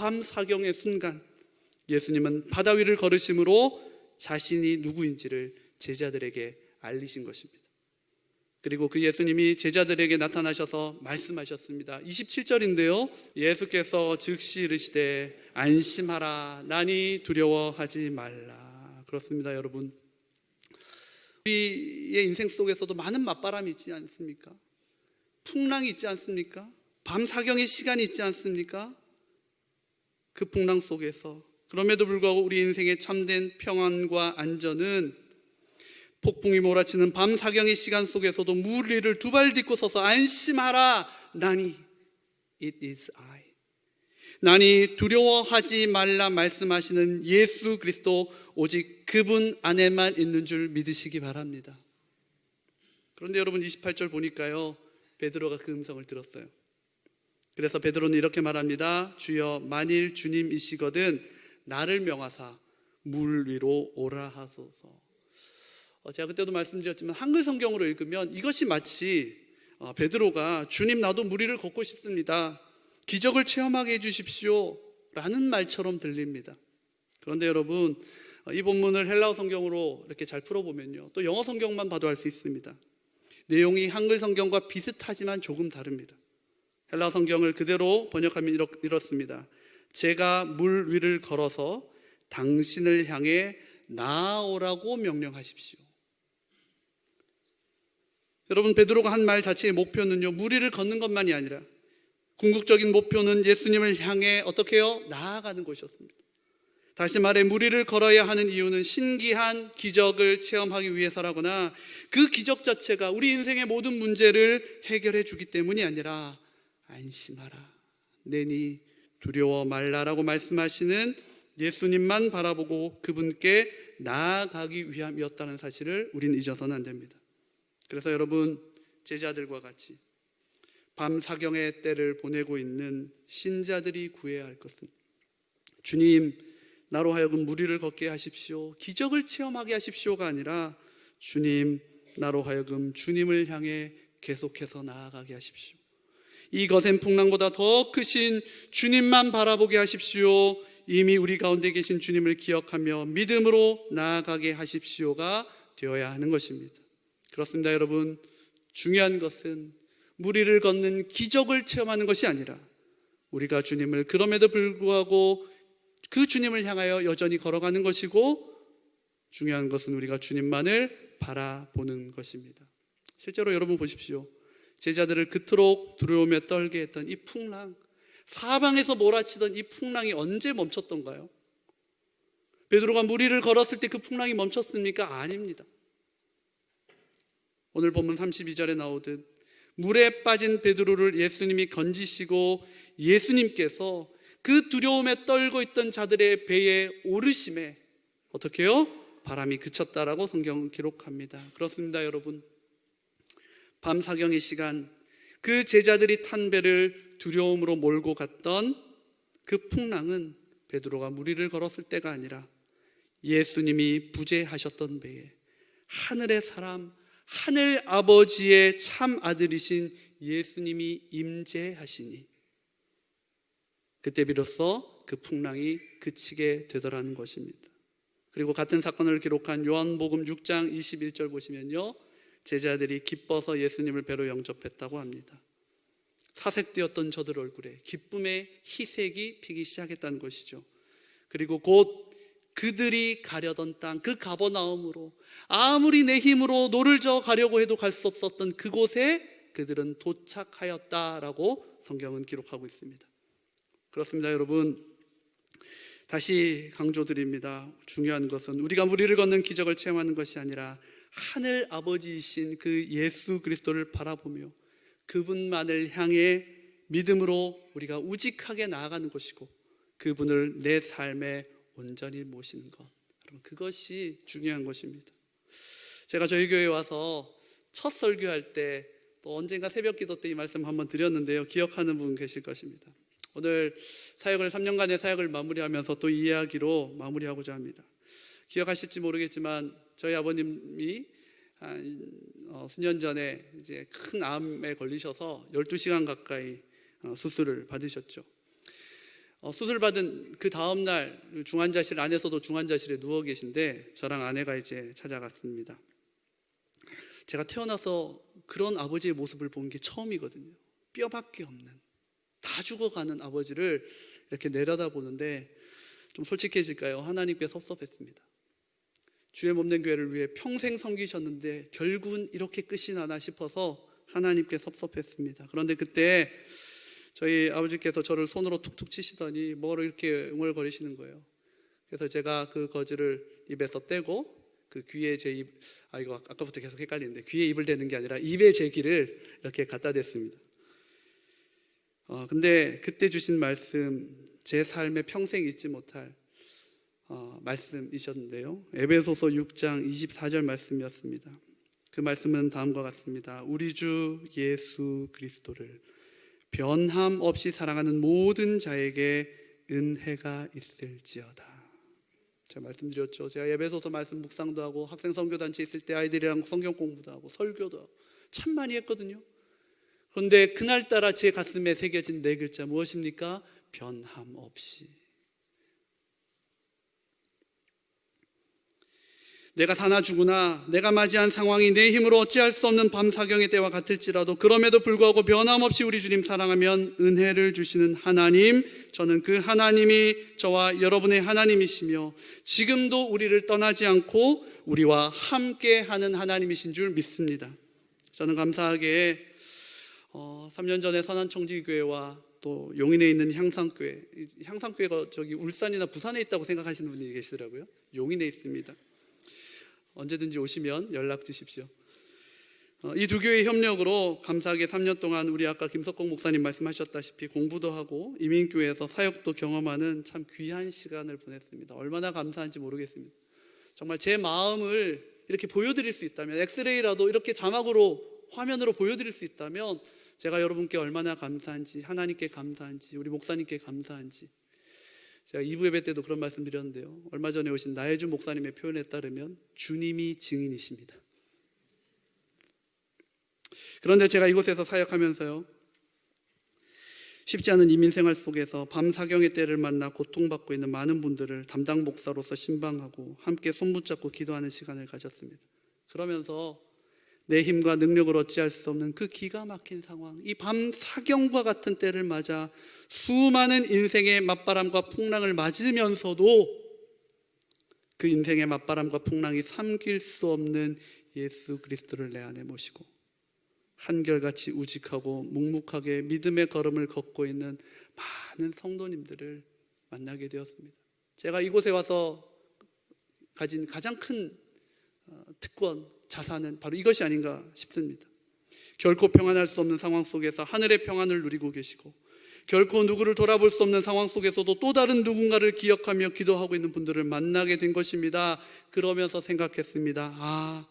밤 사경의 순간 예수님은 바다 위를 걸으심으로 자신이 누구인지를 제자들에게 알리신 것입니다. 그리고 그 예수님이 제자들에게 나타나셔서 말씀하셨습니다. 27절인데요 예수께서 즉시 이르시되 안심하라 나니 두려워하지 말라. 그렇습니다. 여러분, 우리의 인생 속에서도 많은 맞바람이 있지 않습니까? 풍랑이 있지 않습니까? 밤 사경의 시간이 있지 않습니까? 그 풍랑 속에서 그럼에도 불구하고 우리 인생의 참된 평안과 안전은 폭풍이 몰아치는 밤 사경의 시간 속에서도 물 위를 두 발 딛고 서서 안심하라 나니 it is I, 나니 두려워하지 말라 말씀하시는 예수 그리스도 오직 그분 안에만 있는 줄 믿으시기 바랍니다. 그런데 여러분 28절 보니까요 베드로가 그 음성을 들었어요. 그래서 베드로는 이렇게 말합니다. 주여 만일 주님이시거든 나를 명하사 물 위로 오라 하소서. 제가 그때도 말씀드렸지만 한글 성경으로 읽으면 이것이 마치 베드로가 주님 나도 물 위를 걷고 싶습니다, 기적을 체험하게 해주십시오 라는 말처럼 들립니다. 그런데 여러분 이 본문을 헬라어 성경으로 이렇게 잘 풀어보면요 또 영어 성경만 봐도 알 수 있습니다. 내용이 한글 성경과 비슷하지만 조금 다릅니다. 헬라어 성경을 그대로 번역하면 이렇습니다. 제가 물 위를 걸어서 당신을 향해 나아오라고 명령하십시오. 여러분 베드로가 한 말 자체의 목표는요 물 위를 걷는 것만이 아니라 궁극적인 목표는 예수님을 향해 어떻게 해요? 나아가는 것이었습니다. 다시 말해 물 위를 걸어야 하는 이유는 신기한 기적을 체험하기 위해서라거나 그 기적 자체가 우리 인생의 모든 문제를 해결해 주기 때문이 아니라 안심하라 내니 두려워 말라라고 말씀하시는 예수님만 바라보고 그분께 나아가기 위함이었다는 사실을 우리는 잊어서는 안 됩니다. 그래서 여러분 제자들과 같이 밤 사경의 때를 보내고 있는 신자들이 구해야 할 것은 주님 나로 하여금 물 위를 걷게 하십시오, 기적을 체험하게 하십시오가 아니라 주님 나로 하여금 주님을 향해 계속해서 나아가게 하십시오, 이 거센 풍랑보다 더 크신 주님만 바라보게 하십시오, 이미 우리 가운데 계신 주님을 기억하며 믿음으로 나아가게 하십시오가 되어야 하는 것입니다. 그렇습니다. 여러분 중요한 것은 물 위를 걷는 기적을 체험하는 것이 아니라 우리가 주님을 그럼에도 불구하고 그 주님을 향하여 여전히 걸어가는 것이고 중요한 것은 우리가 주님만을 바라보는 것입니다. 실제로 여러분 보십시오. 제자들을 그토록 두려움에 떨게 했던 이 풍랑, 사방에서 몰아치던 이 풍랑이 언제 멈췄던가요? 베드로가 물 위를 걸었을 때 그 풍랑이 멈췄습니까? 아닙니다. 오늘 본문 32절에 나오듯 물에 빠진 베드로를 예수님이 건지시고 예수님께서 그 두려움에 떨고 있던 자들의 배에 오르심에 어떻게 해요? 바람이 그쳤다라고 성경은 기록합니다. 그렇습니다. 여러분 밤 사경의 시간 그 제자들이 탄 배를 두려움으로 몰고 갔던 그 풍랑은 베드로가 물 위를 걸었을 때가 아니라 예수님이 부재하셨던 배에 하늘의 사람 하늘 아버지의 참 아들이신 예수님이 임재하시니 그때 비로소 그 풍랑이 그치게 되더라는 것입니다. 그리고 같은 사건을 기록한 요한복음 6장 21절 보시면요 제자들이 기뻐서 예수님을 배로 영접했다고 합니다. 사색되었던 저들 얼굴에 기쁨의 희색이 피기 시작했다는 것이죠. 그리고 곧 그들이 가려던 땅 그 가버나움으로 아무리 내 힘으로 노를 저어 가려고 해도 갈 수 없었던 그곳에 그들은 도착하였다라고 성경은 기록하고 있습니다. 그렇습니다. 여러분 다시 강조드립니다. 중요한 것은 우리가 물 위를 걷는 기적을 체험하는 것이 아니라 하늘 아버지이신 그 예수 그리스도를 바라보며 그분만을 향해 믿음으로 우리가 우직하게 나아가는 것이고 그분을 내 삶에 온전히 모시는 것, 여러분 그것이 중요한 것입니다. 제가 저희 교회에 와서 첫 설교할 때 또 언젠가 새벽 기도 때 이 말씀 한번 드렸는데요 기억하는 분 계실 것입니다. 오늘 사역을 3년간의 사역을 마무리하면서 또 이 이야기로 마무리하고자 합니다. 기억하실지 모르겠지만 저희 아버님이 수년 전에 이제 큰 암에 걸리셔서 12시간 가까이 수술을 받으셨죠. 수술받은 그 다음날 중환자실 안에서도 중환자실에 누워 계신데 저랑 아내가 이제 찾아갔습니다. 제가 태어나서 그런 아버지의 모습을 본 게 처음이거든요. 뼈밖에 없는, 다 죽어가는 아버지를 이렇게 내려다보는데 좀 솔직해질까요? 하나님께 섭섭했습니다. 주의 몸된 교회를 위해 평생 섬기셨는데 결국은 이렇게 끝이 나나 싶어서 하나님께 섭섭했습니다. 그런데 그때 저희 아버지께서 저를 손으로 툭툭 치시더니 뭐로 이렇게 웅얼거리시는 거예요. 그래서 제가 그 거즈를 입에서 떼고 그 귀에 제 입, 이거 아까부터 계속 헷갈리는데 귀에 입을 대는 게 아니라 입에 제 귀를 이렇게 갖다 댔습니다. 근데 그때 주신 말씀, 제 삶에 평생 잊지 못할 말씀이셨는데요. 에베소서 6장 24절 말씀이었습니다. 그 말씀은 다음과 같습니다. 우리 주 예수 그리스도를 변함 없이 사랑하는 모든 자에게 은혜가 있을지어다. 제가 말씀드렸죠. 제가 에베소서 말씀 묵상도 하고 학생 선교단체 있을 때 아이들이랑 성경 공부도 하고 설교도 하고 참 많이 했거든요. 그런데 그날따라 제 가슴에 새겨진 네 글자 무엇입니까? 변함 없이. 내가 사나 죽으나 내가 맞이한 상황이 내 힘으로 어찌할 수 없는 밤사경의 때와 같을지라도 그럼에도 불구하고 변함없이 우리 주님 사랑하면 은혜를 주시는 하나님, 저는 그 하나님이 저와 여러분의 하나님이시며 지금도 우리를 떠나지 않고 우리와 함께하는 하나님이신 줄 믿습니다. 저는 감사하게 3년 전에 선한청지교회와 또 용인에 있는 향상교회가 저기 울산이나 부산에 있다고 생각하시는 분이 계시더라고요. 용인에 있습니다. 언제든지 오시면 연락 주십시오. 이 두 교회의 협력으로 감사하게 3년 동안 우리 아까 김석공 목사님 말씀하셨다시피 공부도 하고 이민교회에서 사역도 경험하는 참 귀한 시간을 보냈습니다. 얼마나 감사한지 모르겠습니다. 정말 제 마음을 이렇게 보여드릴 수 있다면, 엑스레이라도 이렇게 자막으로 화면으로 보여드릴 수 있다면 제가 여러분께 얼마나 감사한지, 하나님께 감사한지, 우리 목사님께 감사한지. 제가 2부 예배 때도 그런 말씀 드렸는데요. 얼마 전에 오신 나혜주 목사님의 표현에 따르면 주님이 증인이십니다. 그런데 제가 이곳에서 사역하면서요, 쉽지 않은 이민생활 속에서 밤사경의 때를 만나 고통받고 있는 많은 분들을 담당 목사로서 신방하고 함께 손붙잡고 기도하는 시간을 가졌습니다. 그러면서 내 힘과 능력을 어찌할 수 없는 그 기가 막힌 상황, 이 밤사경과 같은 때를 맞아 수많은 인생의 맞바람과 풍랑을 맞으면서도 그 인생의 맞바람과 풍랑이 삼킬 수 없는 예수 그리스도를 내 안에 모시고 한결같이 우직하고 묵묵하게 믿음의 걸음을 걷고 있는 많은 성도님들을 만나게 되었습니다. 제가 이곳에 와서 가진 가장 큰 특권, 자산은 바로 이것이 아닌가 싶습니다. 결코 평안할 수 없는 상황 속에서 하늘의 평안을 누리고 계시고 결코 누구를 돌아볼 수 없는 상황 속에서도 또 다른 누군가를 기억하며 기도하고 있는 분들을 만나게 된 것입니다. 그러면서 생각했습니다.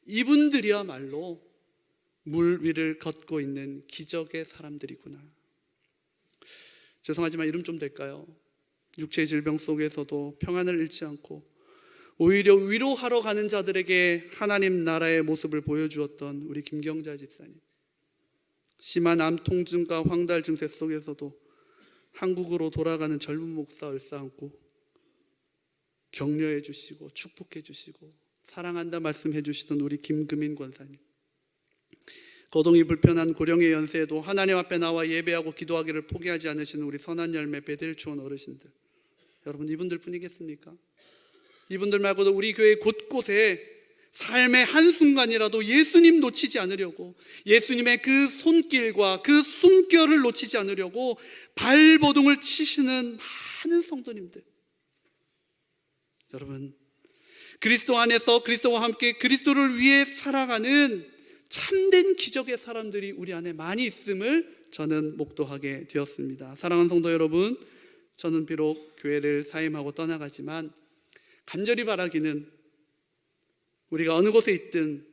이분들이야말로 물 위를 걷고 있는 기적의 사람들이구나. 죄송하지만 이름 좀 될까요? 육체의 질병 속에서도 평안을 잃지 않고 오히려 위로하러 가는 자들에게 하나님 나라의 모습을 보여주었던 우리 김경자 집사님, 심한 암 통증과 황달 증세 속에서도 한국으로 돌아가는 젊은 목사 을사안고 격려해 주시고 축복해 주시고 사랑한다 말씀해 주시던 우리 김금인 권사님, 거동이 불편한 고령의 연세에도 하나님 앞에 나와 예배하고 기도하기를 포기하지 않으시는 우리 선한열매 베델초원 어르신들, 여러분 이분들 뿐이겠습니까? 이분들 말고도 우리 교회 곳곳에 삶의 한순간이라도 예수님 놓치지 않으려고, 예수님의 그 손길과 그 숨결을 놓치지 않으려고 발버둥을 치시는 많은 성도님들, 여러분 그리스도 안에서 그리스도와 함께 그리스도를 위해 살아가는 참된 기적의 사람들이 우리 안에 많이 있음을 저는 목도하게 되었습니다. 사랑하는 성도 여러분, 저는 비록 교회를 사임하고 떠나가지만 간절히 바라기는 우리가 어느 곳에 있든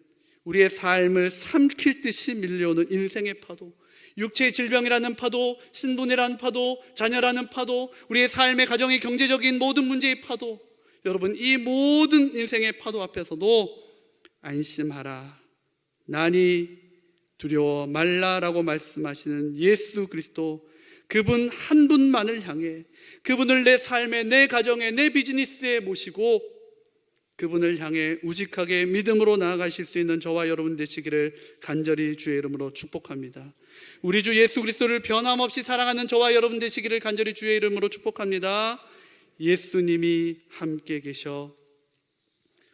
우리의 삶을 삼킬 듯이 밀려오는 인생의 파도, 육체의 질병이라는 파도, 신분이라는 파도, 자녀라는 파도, 우리의 삶의 가정의 경제적인 모든 문제의 파도, 여러분 이 모든 인생의 파도 앞에서도 안심하라, 나니 두려워 말라라고 말씀하시는 예수 그리스도, 그분 한 분만을 향해, 그분을 내 삶에, 내 가정에, 내 비즈니스에 모시고 그분을 향해 우직하게 믿음으로 나아가실 수 있는 저와 여러분 되시기를 간절히 주의 이름으로 축복합니다. 우리 주 예수 그리스도를 변함없이 사랑하는 저와 여러분 되시기를 간절히 주의 이름으로 축복합니다. 예수님이 함께 계셔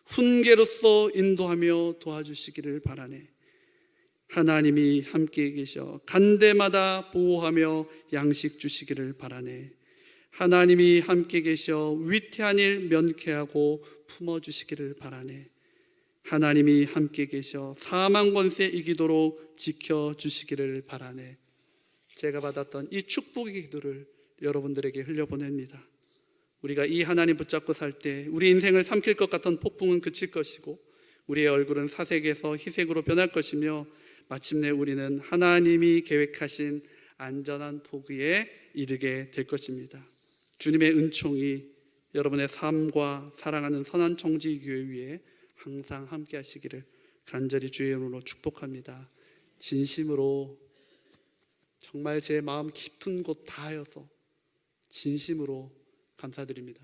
훈계로서 인도하며 도와주시기를 바라네. 하나님이 함께 계셔 간대마다 보호하며 양식 주시기를 바라네. 하나님이 함께 계셔 위태한 일 면케하고 품어주시기를 바라네. 하나님이 함께 계셔 사망 권세 이기도록 지켜주시기를 바라네. 제가 받았던 이 축복의 기도를 여러분들에게 흘려보냅니다. 우리가 이 하나님 붙잡고 살 때 우리 인생을 삼킬 것 같은 폭풍은 그칠 것이고 우리의 얼굴은 사색에서 희색으로 변할 것이며 마침내 우리는 하나님이 계획하신 안전한 포기에 이르게 될 것입니다. 주님의 은총이 여러분의 삶과 사랑하는 선한 청지교회 위에 항상 함께 하시기를 간절히 주의 이름으로 축복합니다. 진심으로 정말 제 마음 깊은 곳 다하여서 진심으로 감사드립니다.